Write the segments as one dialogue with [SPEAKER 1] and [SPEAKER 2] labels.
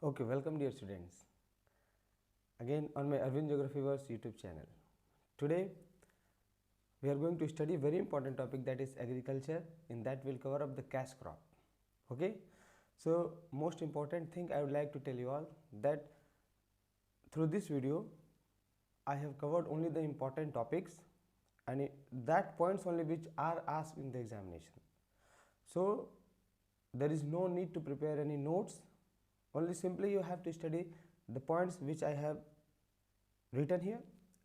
[SPEAKER 1] Okay, welcome dear students. Again on my Arvind Geography Verse YouTube channel. Today we are going to study a very important topic, that is agriculture. In that we'll cover up the cash crop. Okay. So most important thing I would like to tell you all that through this video I have covered only the important topics and that points only which are asked in the examination. So there is no need to prepare any notes. Only simply you have to study the points which I have written here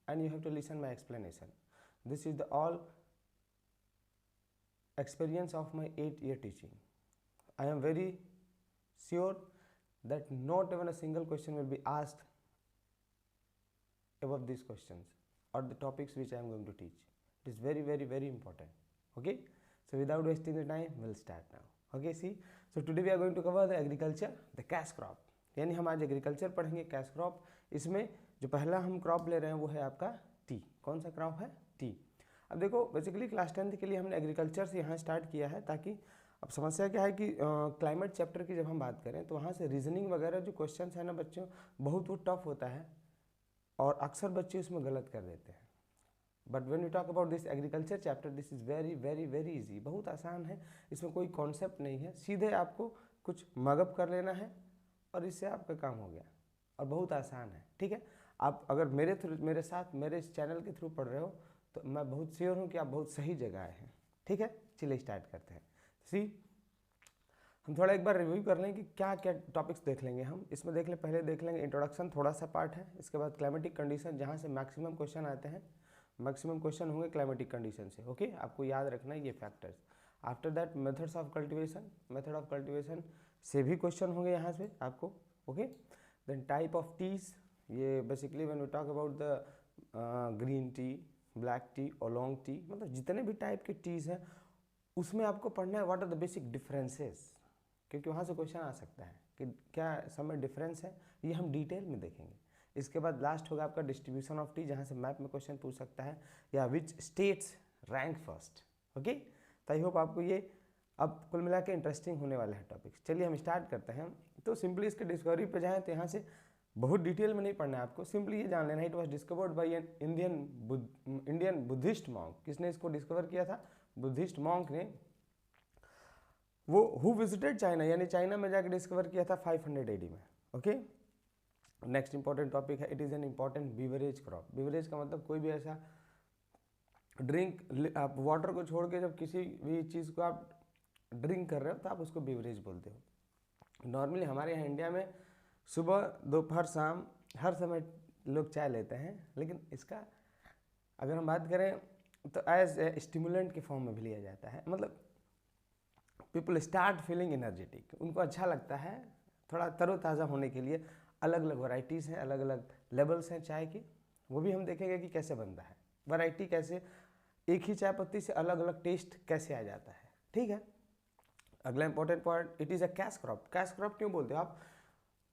[SPEAKER 1] and you have to listen my explanation. This is the all experience of my 8-year teaching. I am very sure that not even a single question will be asked above these questions or the topics which I am going to teach. It is very important. Okay. So without wasting the time, we'll start now. Okay, see. So today we are going to cover the agriculture, the cash crop. यानी हम आज agriculture पढ़ेंगे, cash crop. इसमें जो पहला हम crop ले रहे हैं वो है आपका टी. कौन सा क्रॉप है? टी. अब देखो बेसिकली क्लास 10th के लिए हमने एग्रीकल्चर से यहाँ स्टार्ट किया है, ताकि अब समस्या क्या है कि क्लाइमेट चैप्टर की जब हम बात करें तो वहाँ से रीजनिंग वगैरह जो क्वेश्चन है ना बच्चों, बहुत वो टफ होता है और अक्सर बच्चे उसमें गलत कर देते हैं. But when you talk about this agriculture chapter, this is very easy. बहुत आसान है, इसमें कोई कॉन्सेप्ट नहीं है. सीधे आपको कुछ मगअप कर लेना है और इससे आपका काम हो गया और बहुत आसान है. ठीक है. आप अगर मेरे साथ मेरे इस चैनल के थ्रू पढ़ रहे हो तो मैं बहुत श्योर हूँ कि आप बहुत सही जगह आए हैं. ठीक है, चलिए स्टार्ट करते हैं. सी, हम थोड़ा एक बार रिव्यू कर लें कि क्या क्या टॉपिक्स देख लेंगे हम. इसमें देख लें, पहले देख लेंगे इंट्रोडक्शन, थोड़ा सा पार्ट है. इसके बाद क्लाइमेटिक कंडीशन, जहाँ से मैक्सिमम क्वेश्चन आते हैं. मैक्सिमम क्वेश्चन होंगे क्लाइमेटिक कंडीशन से. ओके, आपको याद रखना है ये factors. After that methods of cultivation, method of cultivation से भी क्वेश्चन होंगे यहाँ से आपको. Okay. Then type of teas, ये basically when we talk about the green tea, black tea और लॉन्ग टी, मतलब जितने भी टाइप के टीज हैं उसमें आपको पढ़ना है what are the basic differences, क्योंकि वहाँ से क्वेश्चन आ सकता है कि क्या समय डिफरेंस है. ये हम डिटेल में देखेंगे. इसके बाद लास्ट होगा आपका डिस्ट्रीब्यूशन ऑफ टी, जहाँ से मैप में क्वेश्चन पूछ सकता है, या which states rank first. Okay. तो आई होप आपको ये अब कुल मिला के इंटरेस्टिंग होने वाला है टॉपिक्स. चलिए हम स्टार्ट करते हैं. तो सिंपली इसके डिस्कवरी पे जाएँ तो यहाँ से बहुत डिटेल में नहीं पढ़ना है आपको, सिंपली ये जान लेना है it was discovered by an Indian Buddhist monk. किसने इसको डिस्कवर किया था? बुद्धिस्ट मॉन्क ने. वो हु विजिटेड चाइना, यानी चाइना में जाकर डिस्कवर किया था 500 AD में. ओके. नेक्स्ट इंपॉर्टेंट टॉपिक है, it is an important beverage crop. Beverage का मतलब कोई भी ऐसा ड्रिंक, आप वाटर को छोड़ के जब किसी भी चीज़ को आप ड्रिंक कर रहे हो तो आप उसको बीवरेज बोलते हो. नॉर्मली हमारे यहाँ इंडिया में सुबह दोपहर शाम हर समय लोग चाय लेते हैं, लेकिन इसका अगर हम बात करें तो एज ए स्टिमुलेंट के फॉर्म में भी लिया जाता है. मतलब पीपल स्टार्ट फीलिंग एनर्जेटिक, उनको अच्छा लगता है थोड़ा तरोताज़ा होने के लिए. अलग अलग वैरायटीज़ हैं, अलग अलग लेवल्स हैं चाय की, वो भी हम देखेंगे कि कैसे बनता है. वैरायटी कैसे, एक ही चाय पत्ती से अलग अलग टेस्ट कैसे आ जाता है. ठीक है. अगला important point, it is a cash crop. Cash crop क्यों बोलते हो आप?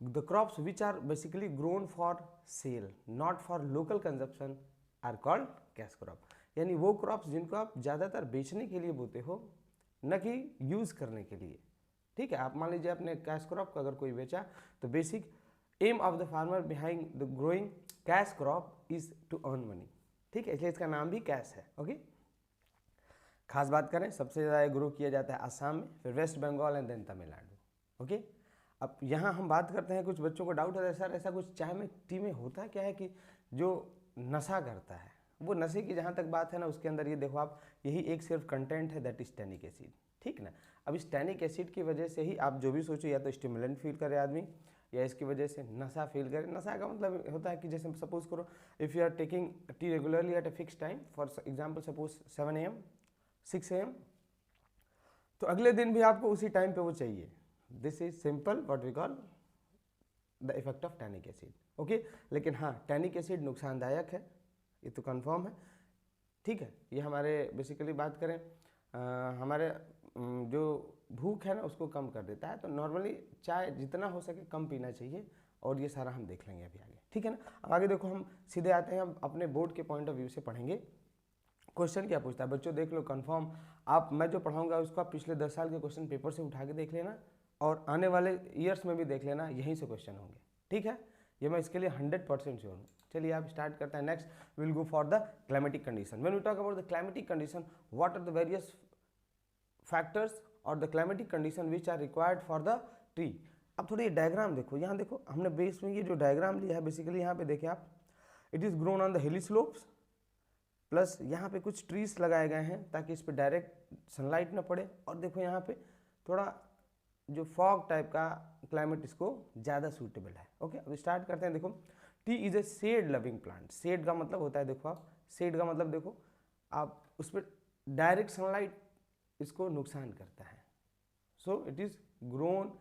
[SPEAKER 1] The crops which are basically grown for sale not for local consumption are called cash crop. यानी वो क्रॉप्स जिनको आप ज़्यादातर बेचने के लिए बोते हो, न कि यूज़ करने के लिए. ठीक है. आप मान लीजिए आपने कैश क्रॉप को अगर कोई बेचा तो basic aim of the farmer behind the growing cash crop is to earn money. ठीक है, इसलिए इसका नाम भी कैश है. ओके. खास बात करें, सबसे ज़्यादा ग्रो किया जाता है आसाम में, फिर west Bengal and then Tamil Nadu. Okay. अब यहाँ हम बात करते हैं, कुछ बच्चों को डाउट है सर ऐसा कुछ चाय में टी में होता क्या है कि जो नशा करता है. वो नशे की जहाँ तक बात है ना, उसके अंदर ये देखो आप, यही एक सिर्फ कंटेंट है, दैट इज टैनिक एसिड. ठीक ना. अब इस टैनिक एसिड की वजह से ही आप जो भी सोचो, या तो स्टिमुलेंट फील करे आदमी, या इसकी वजह से नशा फील करे. नशा का मतलब होता है कि जैसे सपोज करो, if you are taking tea regularly at a fix time, for example suppose 7 AM 6 AM, तो अगले दिन भी आपको उसी टाइम पे वो चाहिए. This is simple what we call the effect of tannic acid. Okay. लेकिन हाँ, टैनिक एसिड नुकसानदायक है, ये तो कन्फर्म है. ठीक है. ये हमारे बेसिकली बात करें हमारे जो भूख है ना उसको कम कर देता है. तो नॉर्मली चाय जितना हो सके कम पीना चाहिए, और ये सारा हम देख लेंगे अभी आगे. ठीक है ना. अब आगे देखो, हम सीधे आते हैं, हम अपने बोर्ड के पॉइंट ऑफ व्यू से पढ़ेंगे. क्वेश्चन क्या पूछता है बच्चों, देख लो कंफर्म. आप मैं जो पढ़ाऊंगा उसको आप पिछले 10 साल के क्वेश्चन पेपर से उठा के देख लेना, और आने वाले ईयर्स में भी देख लेना, यहीं से क्वेश्चन होंगे, ठीक है, ये मैं इसके लिए 100% श्योर हूँ। चलिए आप स्टार्ट करते हैं। Next will go for the climatic condition. When we talk about the climatic condition, what are the various factors और the climatic condition which are required for the tree. अब थोड़ी डायग्राम देखो, यहाँ देखो हमने बेस में ये जो डायग्राम लिया है बेसिकली यहाँ पे देखें आप, it is grown on the hilly slopes, plus यहाँ पे कुछ ट्रीज लगाए गए हैं ताकि इस पर डायरेक्ट सनलाइट ना पड़े, और देखो यहाँ पे थोड़ा जो फॉग टाइप का क्लाइमेट इसको ज़्यादा सूटेबल है। ओके, अब स्टार्ट करते हैं। देखो tea is a shade loving plant. Shade का मतलब होता है, देखो आप, शेड का मतलब देखो आप उस पर डायरेक्ट सनलाइट इसको नुकसान करता है। So it is grown,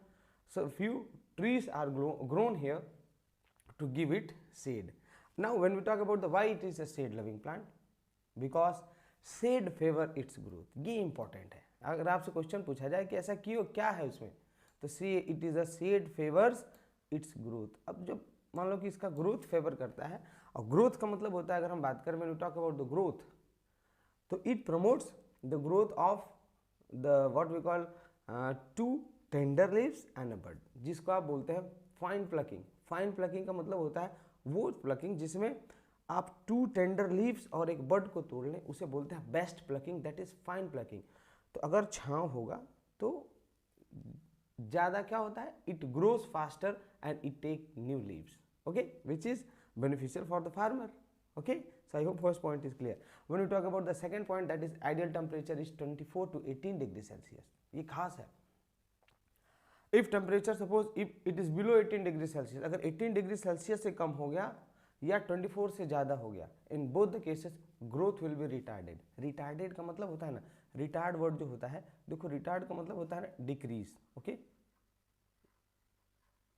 [SPEAKER 1] so few trees are grown here to give it shade. Now when we talk about the why it is a shade loving plant, because shade favor its growth. ये important है। अगर आपसे question पूछा जाए कि ऐसा क्यों, क्या है उसमें, तो see it is a shade favors its growth। अब जब मान लो कि इसका ग्रोथ फेवर करता है, और ग्रोथ का मतलब होता है, अगर हम बात करें when we talk about the growth, तो it promotes the growth of the what we call two tender leaves and a bud, जिसको आप बोलते हैं फाइन प्लकिंग। फाइन प्लकिंग का मतलब होता है वो प्लकिंग जिसमें आप 2 टेंडर लीव्स और एक बड को तोड़ लें, उसे बोलते हैं best plucking, that is fine plucking. तो अगर छांव होगा तो ज़्यादा क्या होता है, it grows faster and it take new leaves, okay, which is beneficial for the farmer. Okay, so I hope first point is clear. When we talk about the second point, that is ideal temperature is 24 to 18 degree Celsius. ये खास है। If temperature suppose if it is below 18 degree Celsius, अगर 18 degree Celsius से कम हो गया या 24 से ज़्यादा हो गया, in both the cases growth will be retarded. Retarded का मतलब होता है ना, रिटार्ड वर्ड जो होता है, देखो रिटार्ड का मतलब होता है ना डिक्रीज। ओके,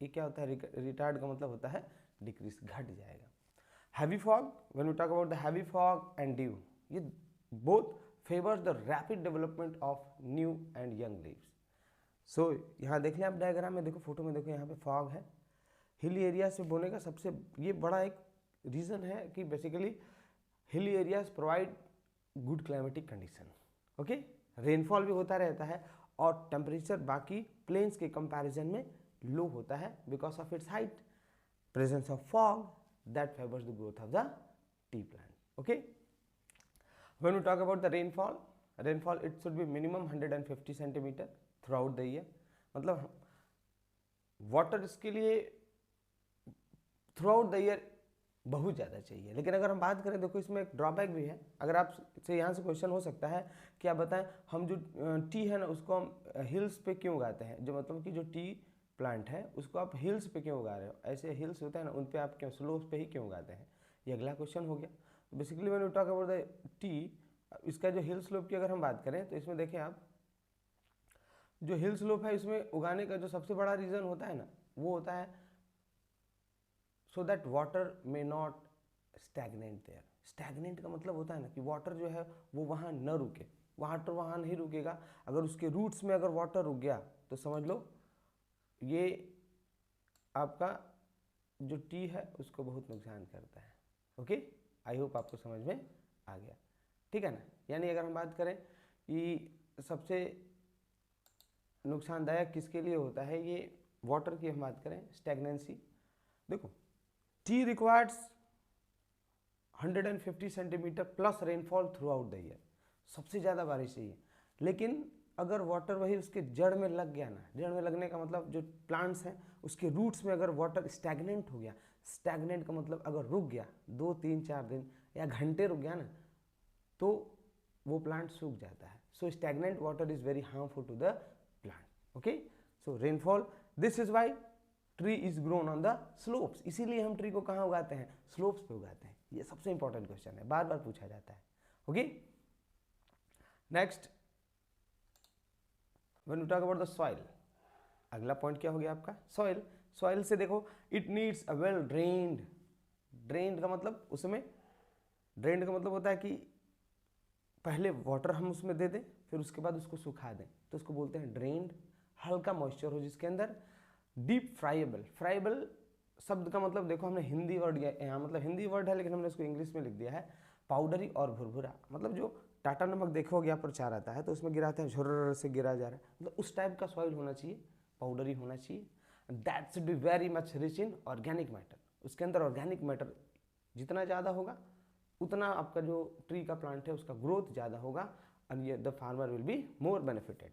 [SPEAKER 1] ये क्या होता है, रिटार्ड का मतलब होता है डिक्रीज, घट जाएगा। Heavy fog, when we talk about the heavy fog and dew, ये both favours the rapid development of new and young leaves. So यहाँ देख लें आप डायग्राम में, देखो फोटो में देखो, यहाँ पे फॉग है। हिली एरिया से बोने का सबसे ये बड़ा एक रीज़न है कि basically hilly areas provide good climatic condition. Okay, rainfall भी होता रहता है और टेम्परेचर बाकी प्लेन्स के कंपैरिजन में लो होता है because of its height. Presence of fog that favours the growth of the tea plant. Okay, when we talk about the rainfall, rainfall it should be minimum 150 centimetre throughout the year. मतलब water इसके लिए through out the year बहुत ज़्यादा चाहिए। लेकिन अगर हम बात करें, देखो इसमें एक ड्रॉबैक भी है। अगर आप से यहाँ से क्वेश्चन हो सकता है कि आप बताएं हम जो टी है ना उसको हम हिल्स पे क्यों उगाते हैं, जो मतलब कि जो टी प्लांट है उसको आप हिल्स पे क्यों उगा रहे हो, ऐसे हिल्स होते हैं ना उन पे आप क्यों स्लोप्स पे ही क्यों उगाते हैं, ये अगला क्वेश्चन हो गया। Basically when we talk about the tea, इसका जो हिल स्लोप की अगर हम बात करें तो इसमें देखें आप, जो हिल स्लोप है इसमें उगाने का जो सबसे बड़ा रीज़न होता है ना, वो होता है so that water may not stagnant there. Stagnant का मतलब होता है ना कि वाटर जो है वो वहाँ न रुके, वाटर वहाँ नहीं रुकेगा। अगर उसके रूट्स में अगर वाटर रुक गया तो समझ लो ये आपका जो टी है उसको बहुत नुकसान करता है। ओके, आई होप आपको समझ में आ गया, ठीक है ना। यानी अगर हम बात करें कि सबसे नुकसानदायक किसके लिए होता है, ये वाटर की हम बात करें, स्टैग्नेंसी। देखो T requires 150 centimetre plus rainfall through out the year, सबसे ज़्यादा बारिश चाहिए। लेकिन अगर वाटर वही उसके जड़ में लग गया ना, जड़ में लगने का मतलब जो प्लांट्स हैं उसके रूट्स में अगर वाटर स्टैग्नेंट हो गया, स्टैग्नेंट का मतलब अगर रुक गया 2, 3, 4 दिन या घंटे रुक गया ना, तो वो प्लांट सूख जाता है। So stagnant water is very harmful to the plant. Okay, so rainfall, this is why tree is grown on the slopes. इसीलिए हम ट्री को कहाँ उगाते हैं, स्लोप्स पे उगाते हैं। ये सबसे इंपॉर्टेंट क्वेश्चन है, बार बार पूछा जाता है। Okay, next when we talk about the soil, अगला पॉइंट क्या हो गया आपका, सॉइल। सॉइल से देखो it needs a well drained. Drained का मतलब उसमें, ड्रेन्ड का मतलब होता है कि पहले वाटर हम उसमें दे दें फिर उसके बाद उसको सुखा दें, तो उसको बोलते हैं ड्रेन्ड। हल्का मॉइस्चर हो जिसके अंदर। डीप फ्राइबल, फ्राइबल शब्द का मतलब देखो हमने हिंदी वर्ड यहाँ, मतलब हिंदी वर्ड है लेकिन हमने उसको इंग्लिश में लिख दिया है, पाउडरी और भुरभुरा। मतलब जो टाटा नमक देखोगे यहाँ पर चार आता है तो उसमें गिराते हैं, झुर्र से गिरा जा रहा है, मतलब उस टाइप का सॉइल होना चाहिए पाउडरी होना चाहिए, that should be very much rich in organic matter. उसके अंदर ऑर्गेनिक मैटर जितना ज़्यादा होगा उतना आपका जो ट्री का प्लांट है उसका ग्रोथ ज़्यादा होगा and the farmer will be more benefited.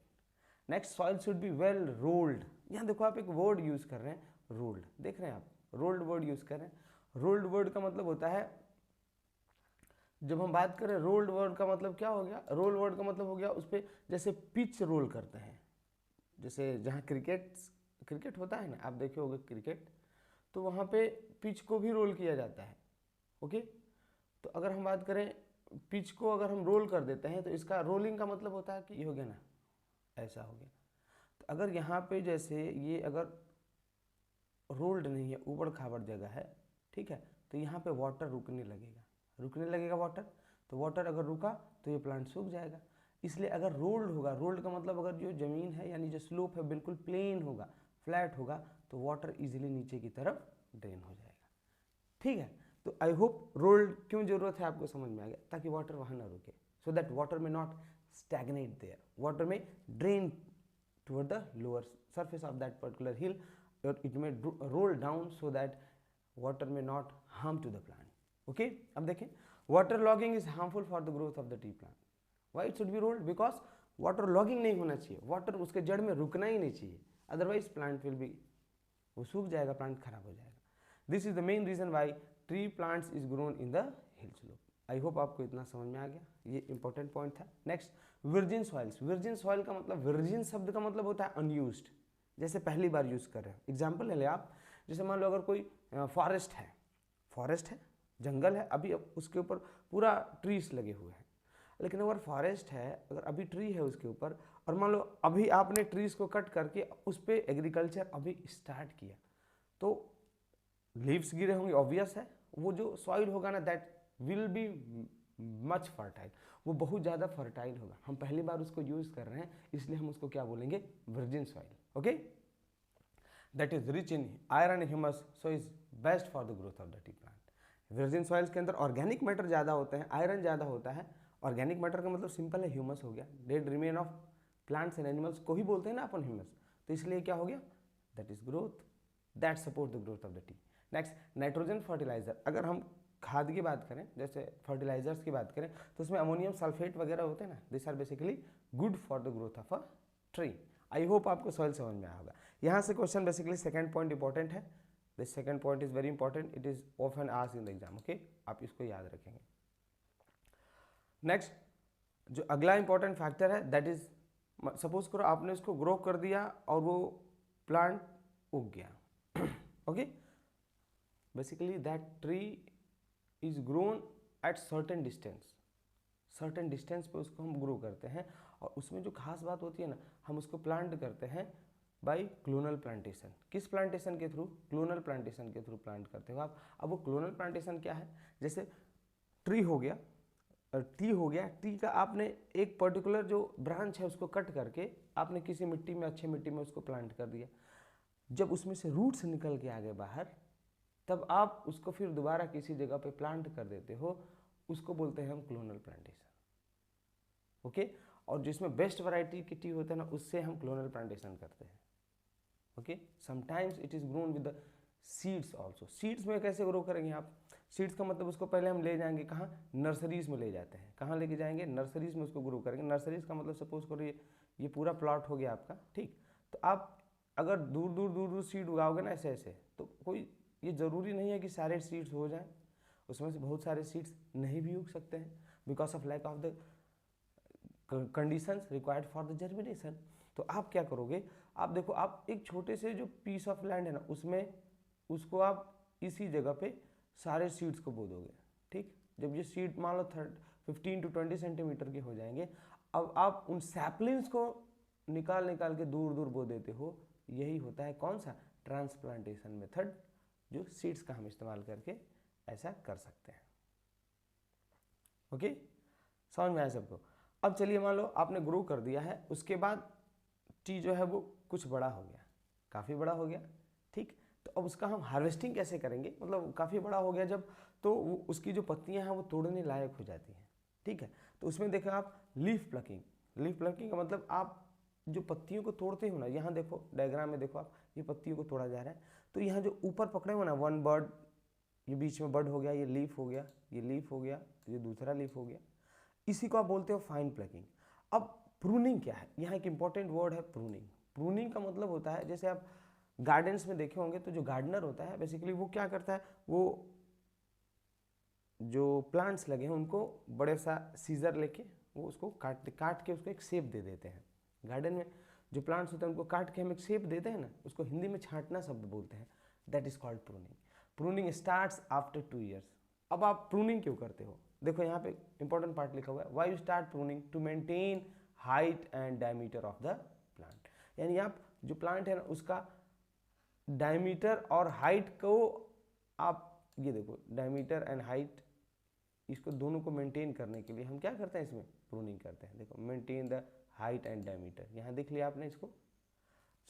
[SPEAKER 1] Next, soil should be well rolled. यहाँ देखो आप एक वर्ड यूज़ कर रहे हैं रोल्ड, देख रहे हैं आप, रोल्ड वर्ड यूज़ कर रहे हैं। रोल्ड वर्ड का मतलब होता है, जब हम बात करें रोल्ड वर्ड का मतलब क्या हो गया, रोल वर्ड का मतलब हो गया उस पर जैसे पिच रोल करते हैं, जैसे जहाँ क्रिकेट होता है ना, आप देखे होंगे क्रिकेट, तो वहाँ पे पिच को भी रोल किया जाता है। ओके, तो अगर हम बात करें पिच को अगर हम रोल कर देते हैं तो इसका रोलिंग का मतलब होता है कि ये हो गया ना, ऐसा हो गया। तो अगर यहाँ पे जैसे ये अगर रोल्ड नहीं है, ऊबड़ खाबड़ जगह है, ठीक है, तो यहाँ पे वाटर रुकने लगेगा वाटर, तो वाटर अगर रुका तो ये प्लांट सूख जाएगा। इसलिए अगर रोल्ड होगा, रोल्ड का मतलब अगर जो ज़मीन है यानी जो स्लोप है बिल्कुल प्लेन होगा, फ्लैट होगा, तो वाटर इजीली नीचे की तरफ ड्रेन हो जाएगा। ठीक है, तो आई होप रोल्ड क्यों जरूरत है आपको समझ में आ गया, ताकि वाटर वहाँ ना रुके, सो दैट वाटर में नॉट स्टैग्नेट देयर, वाटर में drain toward the lower surface of that particular hill, or it may roll down so that water may not harm to the plant. Okay, अब देखें, water logging is harmful for the growth of the tree plant. Why it should be rolled? Because water logging नहीं होना चाहिए, water उसके जड़ में रुकना ही नहीं चाहिए, otherwise plant will be, वो सूख जाएगा, प्लांट खराब हो जाएगा। This is the main reason why tree plants is grown in the hill slope. I hope आपको इतना समझ में आ गया, ये इंपॉर्टेंट पॉइंट था। Next, virgin soils. Virgin soil का मतलब, वर्जिन शब्द का मतलब होता है अनयूज्ड, जैसे पहली बार यूज कर रहे हो। एग्जांपल ले ले आप, जैसे मान लो अगर कोई फॉरेस्ट है, जंगल है, अभी उसके ऊपर पूरा ट्रीज लगे हुए हैं, लेकिन अगर फॉरेस्ट है, अगर अभी ट्री है उसके ऊपर, और मान लो अभी आपने ट्रीज को कट करके उस पर एग्रीकल्चर अभी स्टार्ट किया, तो लीव्स गिरे होंगे, ऑब्वियस है, वो जो सॉइल होगा ना, that will be much fertile, वो बहुत ज़्यादा फर्टाइल होगा। हम पहली बार उसको यूज़ कर रहे हैं, इसलिए हम उसको क्या बोलेंगे, virgin soil. Okay, that is rich in iron and humus, so is best for the growth of the tea plant. Virgin soils के अंदर ऑर्गेनिक मैटर ज़्यादा होते हैं, आयरन ज़्यादा होता है। ऑर्गेनिक मैटर का मतलब सिंपल है, ह्यूमस हो गया, dead remain of plants and animals को ही बोलते हैं ना अपन ह्यूमस, तो इसलिए क्या हो गया, that is growth, that support the growth of the tea. Next, nitrogen fertiliser. अगर हम खाद की बात करें, जैसे फर्टिलाइजर्स की बात करें, तो उसमें अमोनियम सल्फेट वगैरह होते हैं ना, this are basically good for the growth of a tree. I hope आपको सॉइल समझ में आया होगा। यहाँ से question basically second point important है, this second point is very important, it is often asked in the exam. Okay, आप इसको याद रखेंगे। नेक्स्ट, जो अगला इंपॉर्टेंट फैक्टर है, दैट इज, सपोज करो आपने उसको ग्रो कर दिया और वो प्लांट उग गया। Okay, basically that tree is grown at certain distance पे उसको हम ग्रो करते हैं, और उसमें जो खास बात होती है ना, हम उसको प्लांट करते हैं बाय क्लोनल प्लांटेशन। किस प्लांटेशन के थ्रू, क्लोनल प्लांटेशन के थ्रू प्लांट करते हो आप। अब वो क्लोनल प्लांटेशन क्या है, जैसे ट्री हो गया, ट्री का आपने एक पर्टिकुलर जो ब्रांच है उसको कट करके आपने किसी मिट्टी में, अच्छी मिट्टी में उसको प्लांट कर दिया, जब उसमें से रूट्स निकल के आ गए बाहर, तब आप उसको फिर दोबारा किसी जगह पे प्लांट कर देते हो, उसको बोलते हैं हम क्लोनल प्लांटेशन। ओके, और जिसमें बेस्ट वैरायटी की टी होता है ना, उससे हम क्लोनल प्लांटेशन करते हैं। Okay, sometimes it is grown with the seeds also. Seeds में कैसे ग्रो करेंगे आप, सीड्स का मतलब उसको पहले हम ले जाएंगे कहाँ, नर्सरीज में ले जाते हैं। कहाँ लेके जाएंगे, नर्सरीज में उसको ग्रो करेंगे। नर्सरीज का मतलब सपोज करो ये पूरा प्लॉट हो गया आपका, ठीक, तो आप अगर दूर दूर सीड उगाओगे ना ऐसे, तो कोई ये ज़रूरी नहीं है कि सारे सीड्स हो जाएं, उसमें से बहुत सारे सीड्स नहीं भी उग सकते हैं, because of lack of the conditions required for the germination. तो आप क्या करोगे, आप देखो, आप एक छोटे से जो पीस ऑफ लैंड है ना, उसमें उसको आप इसी जगह पे सारे सीड्स को बो दोगे। ठीक, जब ये सीड मान लो 15 to 20 सेंटीमीटर के हो जाएंगे, अब आप उन सैपलिंग्स को निकाल के दूर बो देते हो। यही होता है कौन सा, ट्रांसप्लांटेशन मेथड, जो सीड्स का हम इस्तेमाल करके ऐसा कर सकते हैं। ओके, समझ में आया सबको। अब चलिए, मान लो आपने ग्रो कर दिया है, उसके बाद टी जो है वो कुछ बड़ा हो गया, काफ़ी बड़ा हो गया, ठीक, तो अब उसका हम हार्वेस्टिंग कैसे करेंगे, मतलब काफ़ी बड़ा हो गया जब, तो उसकी जो पत्तियां हैं वो तोड़ने लायक हो जाती हैं। ठीक है, तो उसमें देखा आप लीफ प्लकिंग का मतलब आप जो पत्तियों को तोड़ते हो ना, यहाँ देखो डायग्राम में देखो आप, ये पत्तियों को तोड़ा जा रहा है, तो यहाँ जो ऊपर पकड़े हो ना, वन बर्ड, ये बीच में बर्ड हो गया, ये लीफ हो गया, ये लीफ हो गया, ये दूसरा लीफ हो गया, इसी को आप बोलते हो फाइन प्लकिंग। अब प्रूनिंग क्या है, यहाँ एक इंपॉर्टेंट वर्ड है प्रूनिंग। प्रूनिंग का मतलब होता है, जैसे आप गार्डन्स में देखे होंगे तो जो गार्डनर होता है बेसिकली वो क्या करता है, वो जो प्लांट्स लगे हैं उनको बड़े सा सीजर लेके वो उसको काट के उसको एक शेप दे देते हैं। गार्डन में जो प्लांट्स होते हैं उनको काट के हम एक शेप देते हैं ना, उसको हिंदी में छांटना शब्द बोलते हैं, that is called pruning. Pruning starts after 2 years। अब आप प्रूनिंग क्यों करते हो, देखो यहाँ पे इंपॉर्टेंट पार्ट लिखा हुआ है, why you start pruning, to maintain height and diameter of the plant. यानी आप जो प्लांट है ना उसका डायमीटर और हाइट को आप, ये देखो डायमीटर एंड हाइट, इसको दोनों को मेंटेन करने के लिए हम क्या करते हैं, इसमें प्रूनिंग करते हैं। देखो maintain the height and diameter, यहाँ देख लिया आपने इसको।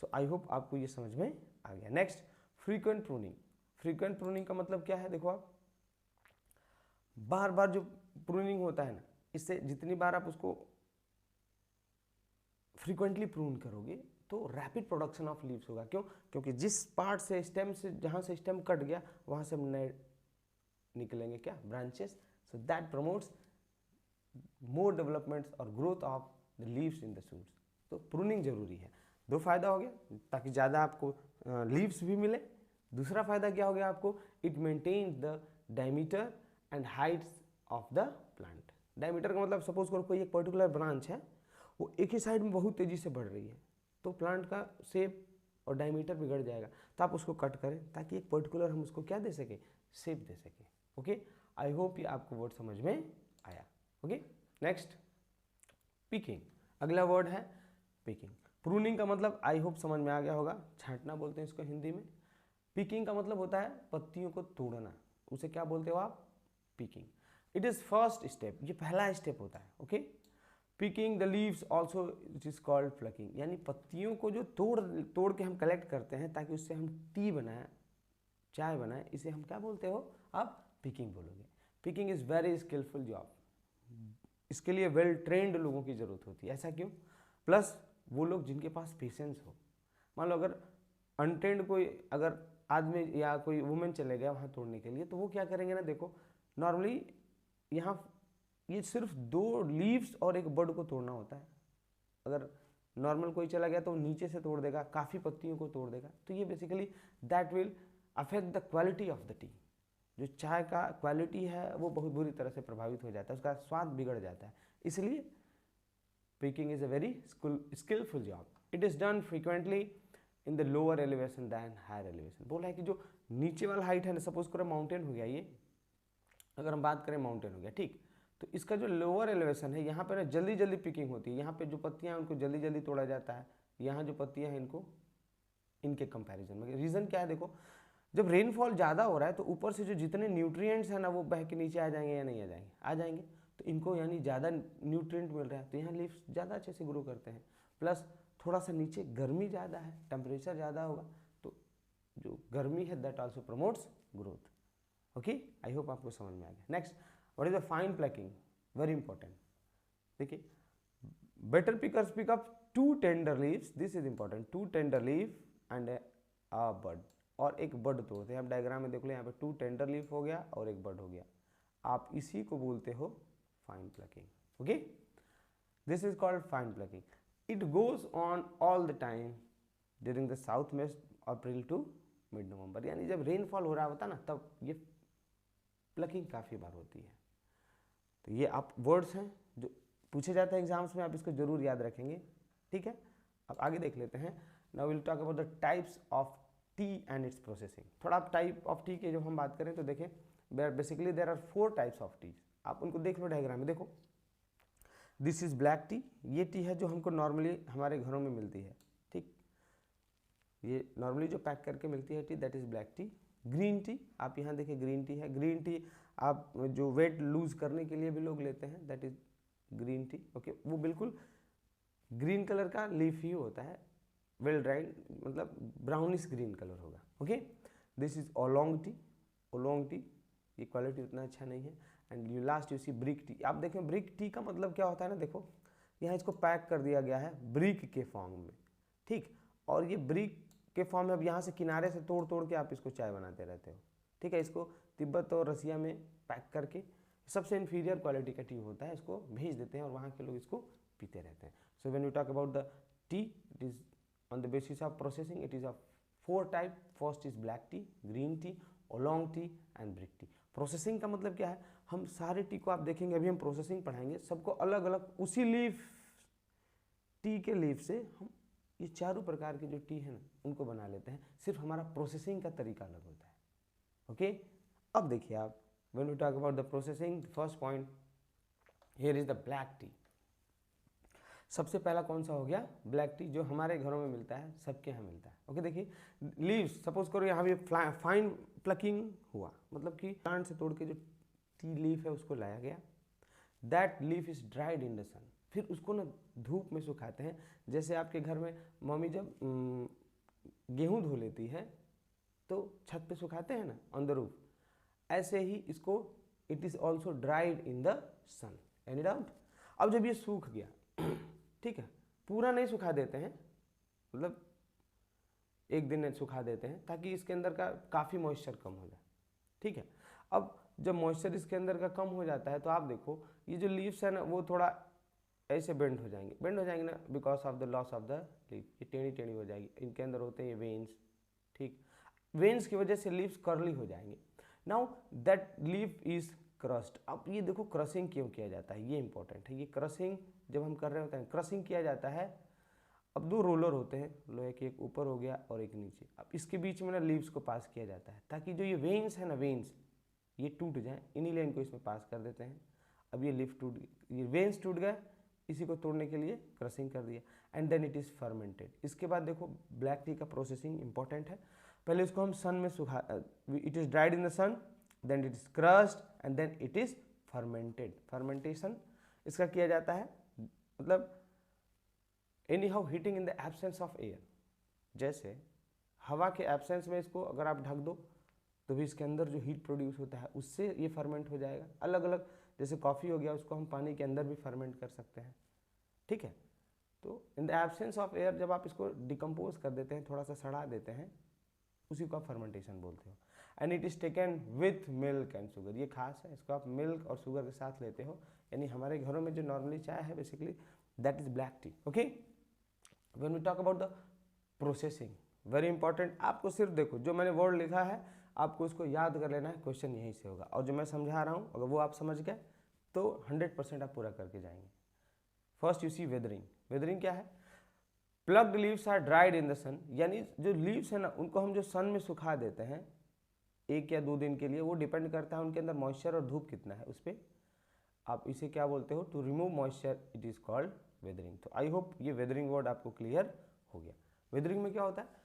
[SPEAKER 1] सो आई होप आपको ये समझ में आ गया। Next, frequent pruning. Frequent pruning का मतलब क्या है, देखो आप बार बार जो प्रूनिंग होता है ना, इससे जितनी बार आप उसको फ्रीक्वेंटली प्रून करोगे तो रैपिड प्रोडक्शन ऑफ लीव्स होगा। क्यों? क्योंकि जिस पार्ट से स्टेम से, जहाँ से स्टेम कट गया वहाँ से नए निकलेंगे क्या, branches. So that promotes more developments और growth of the leaves in the shoots. तो प्रूनिंग जरूरी है। दो फायदा हो गया, ताकि ज़्यादा आपको लीव्स भी मिले। दूसरा फायदा क्या हो गया आपको, it maintains the diameter and heights of the plant. Diameter का मतलब सपोज करो कोई एक पर्टिकुलर ब्रांच है, वो एक ही साइड में बहुत तेज़ी से बढ़ रही है, तो प्लांट का शेप और डायमीटर बिगड़ जाएगा। तो आप उसको कट करें ताकि एक पर्टिकुलर हम उसको क्या दे सके, शेप दे सके। ओके, आई होप ये आपको वर्ड समझ में आया। ओके, नेक्स्ट पिकिंग, अगला वर्ड है पिकिंग। प्रूनिंग का मतलब आई होप समझ में आ गया होगा, छांटना बोलते हैं इसको हिंदी में। पिकिंग का मतलब होता है पत्तियों को तोड़ना, उसे क्या बोलते हो आप, picking. It is first step, ये पहला स्टेप होता है। Okay, picking the leaves also it is called plucking. यानी पत्तियों को जो तोड़ के हम कलेक्ट करते हैं ताकि उससे हम टी बनाएं, चाय बनाएं, इसे हम क्या बोलते हो, आप पिकिंग बोलोगे। Picking is very skilful job, इसके लिए वेल ट्रेंड लोगों की जरूरत होती है। ऐसा क्यों? प्लस वो लोग जिनके पास पेशेंस हो। मान लो अगर अनट्रेंड कोई अगर आदमी या कोई वुमेन चले गया वहाँ तोड़ने के लिए, तो वो क्या करेंगे ना, देखो नॉर्मली यहाँ ये सिर्फ 2 लीव्स और एक बर्ड को तोड़ना होता है। अगर नॉर्मल कोई चला गया तो वो नीचे से तोड़ देगा, काफ़ी पत्तियों को तोड़ देगा। तो ये basically that will affect the quality of the T. जो चाय का क्वालिटी है वो बहुत बुरी तरह से प्रभावित हो जाता है, उसका स्वाद बिगड़ जाता है। इसलिए picking is a very skilful job. It is done frequently in the lower elevation than higher elevation. बोला है कि जो नीचे वाला हाइट है ना, सपोज करो माउंटेन हो गया ये, अगर हम बात करें माउंटेन हो गया, ठीक, तो इसका जो लोअर एलिवेशन है यहाँ पर जल्दी जल्दी पिकिंग होती है। यहाँ पे जो पत्तियाँ हैं उनको जल्दी जल्दी तोड़ा जाता है, यहाँ जो पत्तियाँ हैं इनको इनके कंपैरिजन में। रीज़न क्या है, देखो जब रेनफॉल ज़्यादा हो रहा है तो ऊपर से जो जितने न्यूट्रिएंट्स हैं ना वो बह के नीचे आ जाएंगे या नहीं आ जाएंगे, आ जाएंगे। तो इनको यानी ज़्यादा न्यूट्रिएंट मिल रहा है, तो यहाँ लीव्स ज़्यादा अच्छे से ग्रो करते हैं। प्लस थोड़ा सा नीचे गर्मी ज़्यादा है, टेम्परेचर ज़्यादा होगा, तो जो गर्मी है that also promotes growth. Okay, I hope आपको समझ में आ गया। Next, what is the fine plucking, very important. देखिए, better pickers pick up 2 tender leaves, this is important, 2 tender leave and a bud, और एक बड तोड़ते हैं। आप डायग्राम में देख लो, यहाँ पे 2 टेंडर लीफ हो गया और एक बड हो गया, आप इसी को बोलते हो fine plucking. Okay, this is called fine plucking. It goes on all the time during the south west April to mid November. यानी जब रेनफॉल हो रहा होता ना तब ये प्लकिंग काफ़ी बार होती है। तो ये आप वर्ड्स हैं जो पूछे जाते हैं एग्जाम्स में, आप इसको जरूर याद रखेंगे। ठीक है, अब आगे देख लेते हैं। Now will talk about the types of T and it's processing. थोड़ा आप टाइप ऑफ टी के जब हम बात करें तो देखें, basically there are 4 types of teas. आप उनको देख लो डायग्राम में, देखो दिस इज ब्लैक टी, ये टी है जो हमको नॉर्मली हमारे घरों में मिलती है। ठीक, ये नॉर्मली जो पैक करके मिलती है T, that is black T. Green tea, आप यहाँ देखिए ग्रीन टी है। ग्रीन टी आप जो वेट लूज करने के लिए भी लोग लेते हैं, that is green tea. Okay, वो बिल्कुल ग्रीन कलर का लीफ ही होता है, वेल ड्राइड, मतलब ब्राउनिश ग्रीन कलर होगा। Okay, this is oolong tea. Oolong tea, ये क्वालिटी उतना अच्छा नहीं है। And you last you see brick tea. आप देखें ब्रिक टी का मतलब क्या होता है ना, देखो यहाँ इसको पैक कर दिया गया है ब्रिक के फॉर्म में, ठीक। और ये ब्रिक के फॉर्म में अब यहाँ से किनारे से तोड़ तोड़ के आप इसको चाय बनाते रहते हो, ठीक है। इसको तिब्बत और रसिया में पैक करके सबसे इन्फीरियर क्वालिटी का टी होता है, इसको भेज देते हैं और वहाँ के लोग इसको पीते रहते हैं। So when you talk about the T, it is on the basis of processing, it is of 4 type. First is black T, green tea, oolong T and brick T. Processing का मतलब क्या है, हम सारे टी को आप देखेंगे, अभी हम प्रोसेसिंग पढ़ाएंगे, सबको अलग अलग उसी लीफ, टी के लीफ से हम ये चारों प्रकार के जो टी है ना उनको बना लेते हैं, सिर्फ हमारा प्रोसेसिंग का तरीका अलग होता है, ओके। अब देखिए आप, when we talk about the processing, first point here is the black tea. सबसे पहला कौन सा हो गया, ब्लैक टी, जो हमारे घरों में मिलता है, सबके यहाँ मिलता है, ओके। देखिए लीव्स, सपोज करो यहाँ भी फाइन प्लकिंग हुआ, मतलब कि प्लांट से तोड़ के जो टी लीफ है उसको लाया गया, that leaf is dried in the sun, फिर उसको ना धूप में सुखाते हैं। जैसे आपके घर में मम्मी जब गेहूं धो लेती है तो छत पे सुखाते हैं ना, ऑन द रूफ, ऐसे ही इसको it is also dried in the sun, any doubt. अब जब ये सूख गया, ठीक है, पूरा नहीं सुखा देते हैं, मतलब एक दिन सुखा देते हैं ताकि इसके अंदर का काफ़ी मॉइस्चर कम हो जाए, ठीक है। अब जब मॉइस्चर इसके अंदर का कम हो जाता है तो आप देखो ये जो लीव्स है ना वो थोड़ा ऐसे बेंड हो जाएंगे ना, because of the loss of the leaf, ये टेढ़ी टेढ़ी हो जाएगी, इनके अंदर होते हैं ये वेन्स, ठीक। वेन्स की वजह से लीव्स कर्ली हो जाएंगे। Now that leaf is crossed. अब ये देखो क्रशिंग क्यों किया जाता है, ये इंपॉर्टेंट है। ये क्रशिंग जब हम कर रहे होते हैं, क्रशिंग किया जाता है, अब 2 रोलर होते हैं लोहे के, एक ऊपर हो गया और एक नीचे। अब इसके बीच में ना लीव्स को पास किया जाता है ताकि जो ये वेन्स है ना, वेन्स ये टूट जाए, इन्हीं लाइन को इसमें पास कर देते हैं। अब ये लीफ टूट, ये वेन्स टूट गए, इसी को तोड़ने के लिए क्रशिंग कर दिया, and then it is fermented. इसके बाद देखो ब्लैक टी का प्रोसेसिंग इंपॉर्टेंट है। पहले इसको हम सन में सुखा, it is dried in the sun, then it is crushed and then it is fermented. Fermentation इसका किया जाता है, मतलब anyhow heating in the absence of air. जैसे हवा के एब्सेंस में इसको अगर आप ढक दो तो भी इसके अंदर जो हीट प्रोड्यूस होता है उससे ये फर्मेंट हो जाएगा। अलग अलग, जैसे कॉफ़ी हो गया, उसको हम पानी के अंदर भी फर्मेंट कर सकते हैं, ठीक है। तो इन द एब्सेंस ऑफ एयर जब आप इसको डिकम्पोज कर देते हैं, थोड़ा सा सड़ा देते हैं, उसी को आप फर्मेंटेशन बोलते हो। And it is taken with milk and sugar. ये खास है, इसको आप मिल्क और शुगर के साथ लेते हो, यानी हमारे घरों में जो नॉर्मली चाय है basically that is black tea, okay. When we talk about the processing, very important. आपको सिर्फ देखो जो मैंने वर्ड लिखा है आपको उसको याद कर लेना है, क्वेश्चन यहीं से होगा। और जो मैं समझा रहा हूँ अगर वो आप समझ गए तो 100% आप पूरा करके जाएंगे। First you see withering. Withering क्या है, plucked leaves are dried in the sun, यानी जो लीव्स है ना उनको हम जो सन में सुखा देते हैं 1 या 2 दिन के लिए, वो डिपेंड करता है उनके अंदर मॉइस्चर और धूप कितना है उस पर। आप इसे क्या बोलते हो, to remove moisture, it is called withering. तो आई होप ये वेदरिंग वर्ड आपको क्लियर हो गया। वेदरिंग में क्या होता है,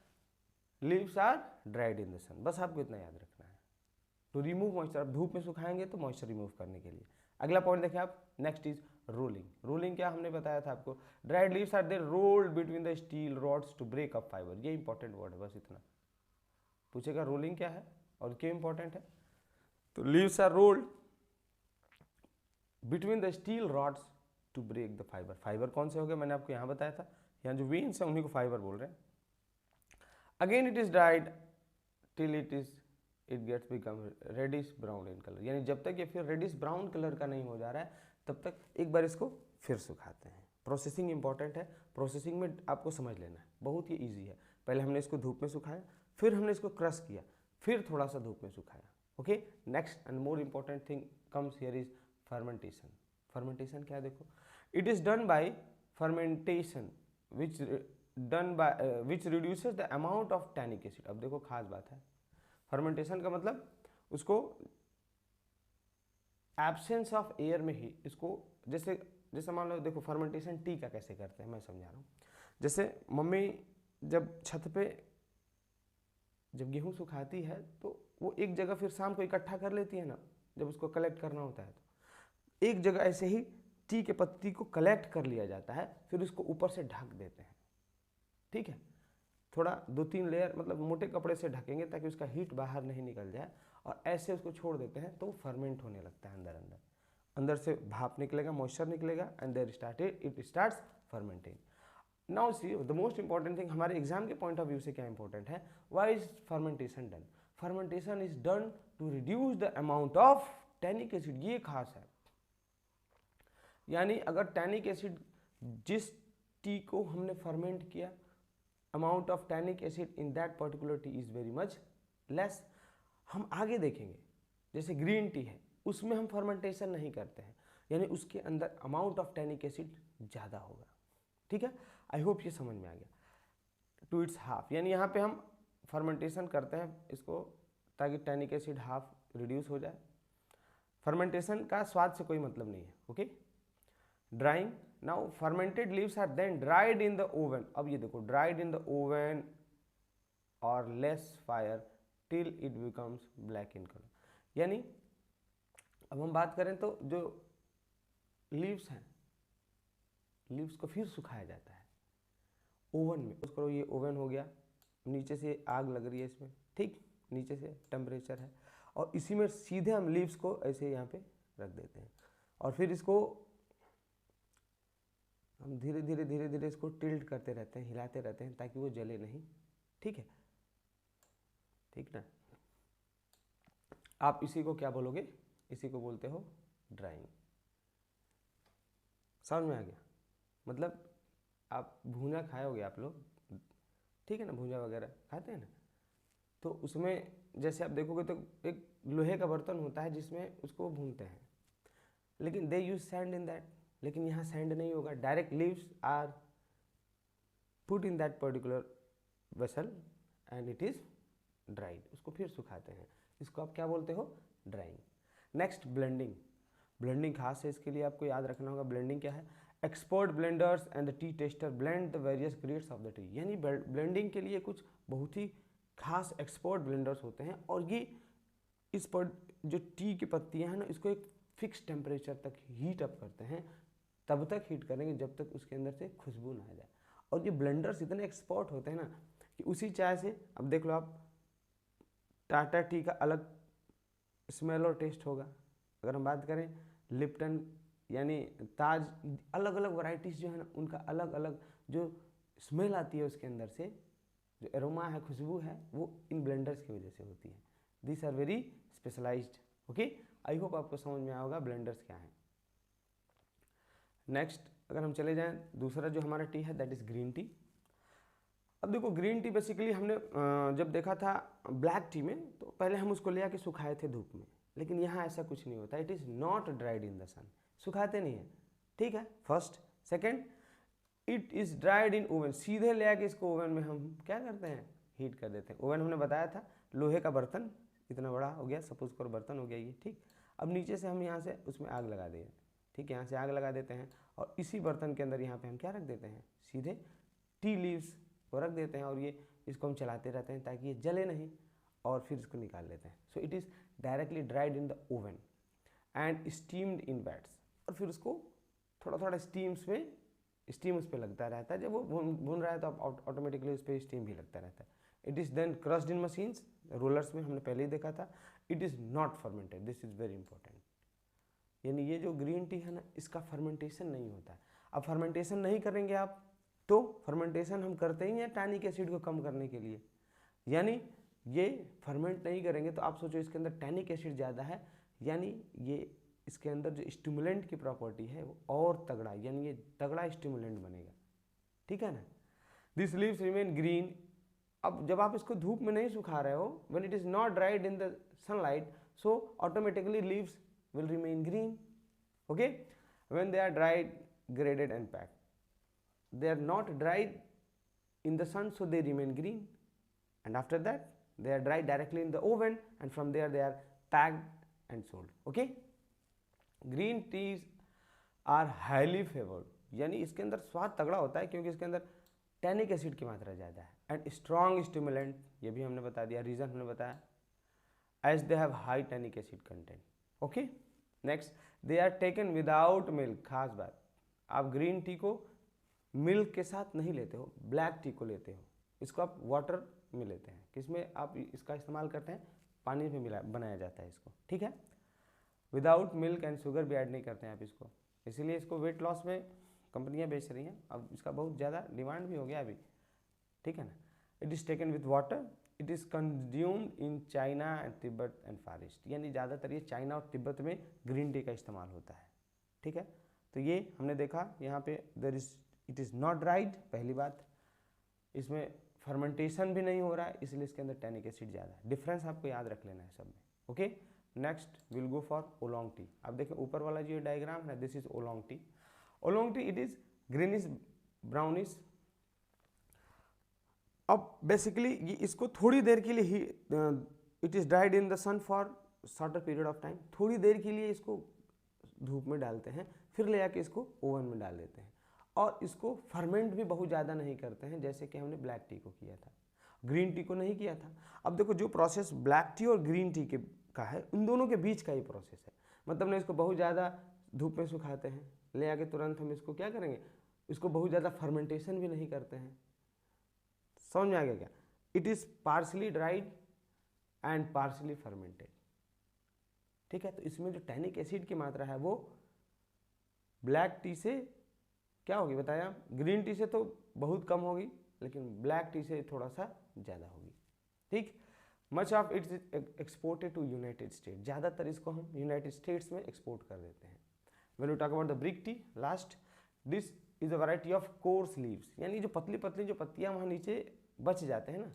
[SPEAKER 1] leaves are dried in the sun, बस आपको इतना याद रखना है। टू रिमूव मॉइस्चर, आप धूप में सुखाएंगे तो मॉइस्चर रिमूव करने के लिए। अगला पॉइंट देखें आप, नेक्स्ट इज रोलिंग। रोलिंग क्या हमने बताया था आपको, dried leaves are there rolled between the steel rods to break up fibre. ये इंपॉर्टेंट वर्ड है, बस इतना पूछेगा रोलिंग क्या है और क्यों इंपॉर्टेंट है। तो leaves are rolled between the steel rods to break the fibre. Fibre कौन से हो गए, मैंने आपको यहाँ बताया था, यहाँ जो वेन्स है उन्हीं को फाइबर बोल रहे हैं। Again it is dried till it gets become reddish brown in colour, यानी जब तक ये फिर रेडिश ब्राउन कलर का नहीं हो जा रहा है तब तक एक बार इसको फिर सुखाते हैं। प्रोसेसिंग इंपॉर्टेंट है, प्रोसेसिंग में आपको समझ लेना है, बहुत ही ईजी है। पहले हमने इसको धूप में सुखाया, फिर हमने इसको क्रश किया, फिर थोड़ा सा धूप में सुखाया, okay. Next and more important thing comes here is fermentation. Fermentation क्या है, देखो it is done by fermentation which reduces the amount of tannic acid. अब देखो खास बात है, फर्मेंटेशन का मतलब उसको एब्सेंस ऑफ एयर में ही इसको, जैसे मान लो देखो फर्मेंटेशन टी का कैसे करते हैं मैं समझा रहा हूँ। जैसे मम्मी जब छत पे जब गेहूँ सुखाती है तो वो एक जगह फिर शाम को इकट्ठा कर लेती है ना, जब उसको कलेक्ट करना होता है तो एक जगह ऐसे ही टी के पत्ती को कलेक्ट कर लिया जाता है, फिर उसको ऊपर से ढक देते हैं, ठीक है। थोड़ा 2-3 लेयर, मतलब मोटे कपड़े से ढकेंगे ताकि उसका हीट बाहर नहीं निकल जाए, और ऐसे उसको छोड़ देते हैं तो वो फर्मेंट होने लगता है अंदर अंदर। अंदर से भाप निकलेगा, मॉइस्चर निकलेगा, and there it starts fermenting. Now see the most important thing, हमारे एग्जाम के पॉइंट ऑफ व्यू से क्या इंपॉर्टेंट है, why is fermentation done. Fermentation is done to reduce the amount of tannic acid. ये खास है, यानी अगर टैनिक एसिड, जिस टी को हमने फर्मेंट किया, amount of tannic acid in that particular T is very much less. हम आगे देखेंगे, जैसे ग्रीन टी है उसमें हम फर्मेंटेशन नहीं करते हैं, यानी उसके अंदर अमाउंट ऑफ टैनिक एसिड ज़्यादा होगा. ठीक है, आई होप ये समझ में आ गया. टू इट्स हाफ, यानी यहाँ पे हम फर्मेंटेशन करते हैं इसको ताकि टैनिक एसिड हाफ रिड्यूस हो जाए. फर्मेंटेशन का स्वाद से कोई मतलब नहीं है. Okay, drying. Now fermented leaves are then dried in the oven. अब ये देखो, ड्राइड इन द ओवन और less fire till it becomes black in colour. यानी अब हम बात करें तो जो लीव्स हैं, लीव्स को फिर सुखाया जाता है ओवन में. उसको ये ओवन हो गया, नीचे से आग लग रही है इसमें, ठीक, नीचे से टेम्परेचर है, और इसी में सीधे हम लीव्स को ऐसे यहाँ पे रख देते हैं, और फिर इसको हम धीरे धीरे धीरे धीरे इसको टिल्ट करते रहते हैं, हिलाते रहते हैं ताकि वो जले नहीं. ठीक है, ठीक ना. आप इसी को क्या बोलोगे, इसी को बोलते हो ड्राइंग. समझ में आ गया. मतलब आप भूंजा खाए होगे आप लोग, ठीक है ना, भूंजा वगैरह खाते हैं ना, तो उसमें जैसे आप देखोगे तो एक लोहे का बर्तन होता है जिसमें उसको भूनते हैं, लेकिन they use sand in that. लेकिन यहाँ सैंड नहीं होगा, direct leaves are put in that particular vessel and it is dried. उसको फिर सुखाते हैं, इसको आप क्या बोलते हो, ड्राइंग. Next, blending. ब्लेंडिंग खास है, इसके लिए आपको याद रखना होगा ब्लेंडिंग क्या है. Expert blenders and the T tester blend the various grades of the T. यानी ब्लेंडिंग के लिए कुछ बहुत ही खास एक्सपर्ट ब्लेंडर्स होते हैं, और ये इस पर जो टी की पत्तियां हैं ना, इसको एक फिक्स टेम्परेचर तक हीट अप करते हैं. तब तक हीट करेंगे जब तक उसके अंदर से खुशबू ना आ जाए. और ये ब्लेंडर्स इतने एक्सपर्ट होते हैं ना कि उसी चाय से, अब देख लो आप, टाटा टी का अलग स्मेल और टेस्ट होगा. अगर हम बात करें लिप्टन यानी ताज, अलग अलग वैरायटीज़ जो है ना, उनका अलग अलग जो स्मेल आती है उसके अंदर से, जो एरोमा है, खुशबू है, वो इन ब्लेंडर्स की वजह से होती है. This are very specialised. Okay, I hope आपको समझ में आया होगा ब्लेंडर्स क्या है. नेक्स्ट अगर हम चले जाएं, दूसरा जो हमारा टी है दैट इज़ ग्रीन टी. अब देखो, ग्रीन टी बेसिकली हमने जब देखा था ब्लैक टी में, तो पहले हम उसको ले आके सुखाए थे धूप में, लेकिन यहाँ ऐसा कुछ नहीं होता. It is not dried in the sun. सुखाते नहीं है, ठीक है, first. Second, it is dried in oven. सीधे ले आके इसको ओवन में हम क्या करते हैं, हीट कर देते हैं. ओवन हमने बताया था लोहे का बर्तन, इतना बड़ा हो गया, सपोज करो बर्तन हो गया ये, ठीक. अब नीचे से हम यहाँ से उसमें आग लगा दें, ठीक है, यहाँ से आग लगा देते हैं, और इसी बर्तन के अंदर यहाँ पे हम क्या रख देते हैं, सीधे टी लीव्स को रख देते हैं, और ये इसको हम चलाते रहते हैं ताकि ये जले नहीं, और फिर इसको निकाल लेते हैं. So it is directly dried in the oven and steamed in watts. और फिर उसको थोड़ा थोड़ा स्टीम उस पर लगता रहता है. जब वो भून रहा है तो ऑटोमेटिकली उस पर स्टीम भी लगता रहता है. It is then crushed in machines, rollers में हमने पहले ही देखा था. It is not fermented. This is very important. यानी ये जो ग्रीन टी है ना, इसका फर्मेंटेशन नहीं होता है. अब फर्मेंटेशन नहीं करेंगे आप, तो फर्मेंटेशन हम करते ही हैं टैनिक एसिड को कम करने के लिए. यानी ये फर्मेंट नहीं करेंगे तो आप सोचो इसके अंदर टैनिक एसिड ज़्यादा है, यानी ये इसके अंदर जो स्टिमुलेंट की प्रॉपर्टी है वो और तगड़ा, यानी ये तगड़ा स्टिमुलेंट बनेगा. ठीक है ना. This leaves remain green. अब जब आप इसको धूप में नहीं सुखा रहे हो, when it is not dried in the sunlight, so automatically leaves will remain green. Okay, when they are dried, graded and packed, they are not dried in the sun, so they remain green, and after that they are dried directly in the oven, and from there they are packed and sold. Okay, green teas are highly favored. यानी इसके अंदर स्वाद तगड़ा होता है क्योंकि इसके अंदर टैनिक एसिड की मात्रा ज़्यादा है, एंड स्ट्रॉन्ग स्टिमुलेंट, ये भी हमने बता दिया, रीज़न हमने बताया, as they have high tannic acid content. Okay, next, they are taken without milk. खास बात, आप ग्रीन टी को मिल्क के साथ नहीं लेते हो, ब्लैक टी को लेते हो. इसको आप वाटर में लेते हैं. किसमें आप इसका इस्तेमाल करते हैं, पानी में मिला बनाया जाता है इसको. ठीक है. विदाउट मिल्क एंड शुगर भी ऐड नहीं करते हैं आप इसको, इसीलिए इसको वेट लॉस में कंपनियां बेच रही हैं, अब इसका बहुत ज़्यादा डिमांड भी हो गया अभी, ठीक है ना। It is taken with water, it is consumed in China and Tibet and far east, यानी ज़्यादातर ये चाइना और तिब्बत में ग्रीन टी का इस्तेमाल होता है, ठीक है। तो ये हमने देखा यहाँ पे there is it is not dried, पहली बात, इसमें फर्मेंटेशन भी नहीं हो रहा है, इसलिए इसके अंदर टैनिक एसिड ज़्यादा है, डिफरेंस आपको याद रख लेना है सब में, okay. Next will go for oolong tea. अब देखें ऊपर वाला जो डायग्राम है, this is oolong tea. Oolong tea it is greenish brownish. अब बेसिकली ये इसको थोड़ी देर के लिए ही it is dried in the sun for shorter period of time, थोड़ी देर के लिए इसको धूप में डालते हैं, फिर ले आके इसको ओवन में डाल देते हैं, और इसको फर्मेंट भी बहुत ज़्यादा नहीं करते हैं, जैसे कि हमने ब्लैक टी को किया था, ग्रीन टी को नहीं किया था। अब देखो जो प्रोसेस ब्लैक टी और ग्रीन टी के का है, उन दोनों के बीच का ही प्रोसेस है, मतलब ना इसको बहुत ज़्यादा धूप में सुखाते हैं, ले आके तुरंत हम इसको क्या करेंगे, इसको बहुत ज़्यादा फर्मेंटेशन भी नहीं करते हैं, समझ में आ गया क्या। It is partially dried and partially fermented, ठीक है। तो इसमें जो टैनिक एसिड की मात्रा है वो ब्लैक टी से क्या होगी बताया, ग्रीन टी से तो बहुत कम होगी, लेकिन ब्लैक टी से थोड़ा सा ज़्यादा होगी, ठीक। Much of its exported to United State, ज़्यादातर इसको हम यूनाइटेड स्टेट्स में एक्सपोर्ट कर देते हैं। When you talk about the brick T last, this is a variety of course leaves, यानी जो पतली पतली जो पत्तियाँ वहाँ नीचे बच जाते हैं ना,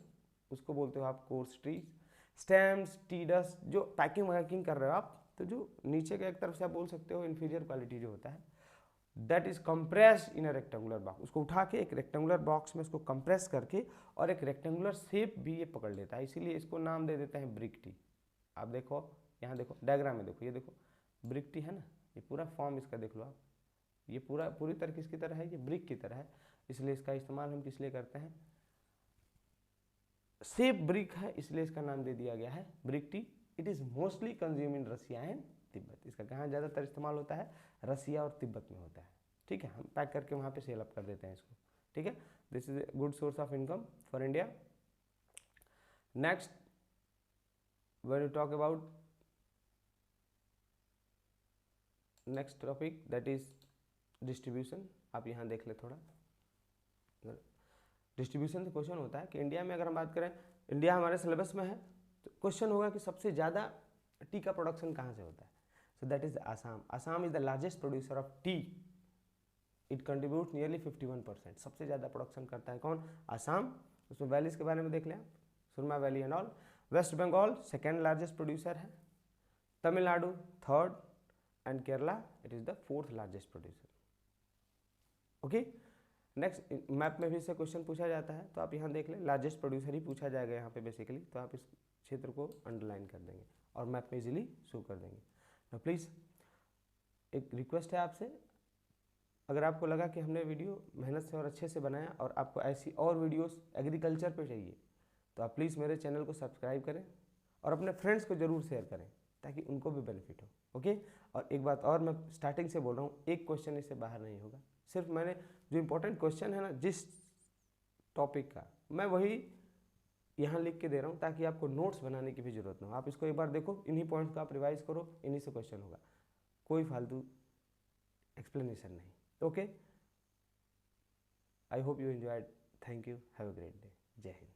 [SPEAKER 1] उसको बोलते हो आप कोर्स ट्रीज। स्टेम्स, टीडस, जो पैकिंग वैकिंग कर रहे हो आप, तो जो नीचे का एक तरफ से आप बोल सकते हो इन्फीरियर क्वालिटी जो होता है, that is compressed in a rectangular box, उसको उठा के एक रेक्टेंगुलर बॉक्स में उसको कंप्रेस करके और एक रेक्टेंगुलर शेप भी ये पकड़ लेता है, इसीलिए इसको नाम दे देते हैं ब्रिक टी। आप देखो यहाँ देखो डायग्राम में देखो, ये देखो ब्रिक टी है ना, ये पूरा फॉर्म इसका देख लो आप, ये पूरी तरह किसकी तरह है, ये ब्रिक की तरह है, इसलिए इसका इस्तेमाल हम किस लिए करते हैं, शेप ब्रिक है, इसलिए इसका नाम दे दिया गया है brick tea. It is mostly consume in Russia and Tibet, इसका कहाँ ज़्यादातर इस्तेमाल होता है, रसिया और तिब्बत में होता है, ठीक है। हम पैक करके वहाँ पे सेल अप कर देते हैं इसको, ठीक है। This is a good source of income for India. Next when you talk about next topic that is distribution, आप यहाँ देख ले थोड़ा, डिस्ट्रीब्यूशन से क्वेश्चन होता है कि इंडिया में अगर हम बात करें, इंडिया हमारे सिलेबस में है, तो क्वेश्चन होगा कि सबसे ज़्यादा टी का प्रोडक्शन कहाँ से होता है, so that is Assam. Assam is the largest producer of T, it contribute nearly 51%, सबसे ज़्यादा प्रोडक्शन करता है कौन, आसाम। उसमें वैलीज के बारे में देख लें, Surma valley and all. West Bengal second largest producer है, Tamil Nadu third, and Kerala it is the fourth largest producer, okay. Next map में भी इससे क्वेश्चन पूछा जाता है, तो आप यहाँ देख लें, लार्जेस्ट प्रोड्यूसर ही पूछा जाएगा यहाँ पे बेसिकली, तो आप इस क्षेत्र को अंडरलाइन कर देंगे और मैप में इजीली शो कर देंगे। तो प्लीज़ एक रिक्वेस्ट है आपसे, अगर आपको लगा कि हमने वीडियो मेहनत से और अच्छे से बनाया और आपको ऐसी और वीडियोस एग्रीकल्चर पे चाहिए, तो आप प्लीज़ मेरे चैनल को सब्सक्राइब करें और अपने फ्रेंड्स को ज़रूर शेयर करें ताकि उनको भी बेनिफिट हो, ओके। और एक बात और मैं स्टार्टिंग से बोल रहा हूँ, एक क्वेश्चन इससे बाहर नहीं होगा, सिर्फ मैंने जो इंपॉर्टेंट क्वेश्चन है ना जिस टॉपिक का, मैं वही यहाँ लिख के दे रहा हूँ ताकि आपको नोट्स बनाने की भी जरूरत ना हो। आप इसको एक बार देखो, इन्हीं पॉइंट्स को आप रिवाइज करो, इन्हीं से क्वेश्चन होगा, कोई फालतू एक्सप्लेनेशन नहीं, okay. I hope you enjoyed, thank you, have a great day, जय हिंद।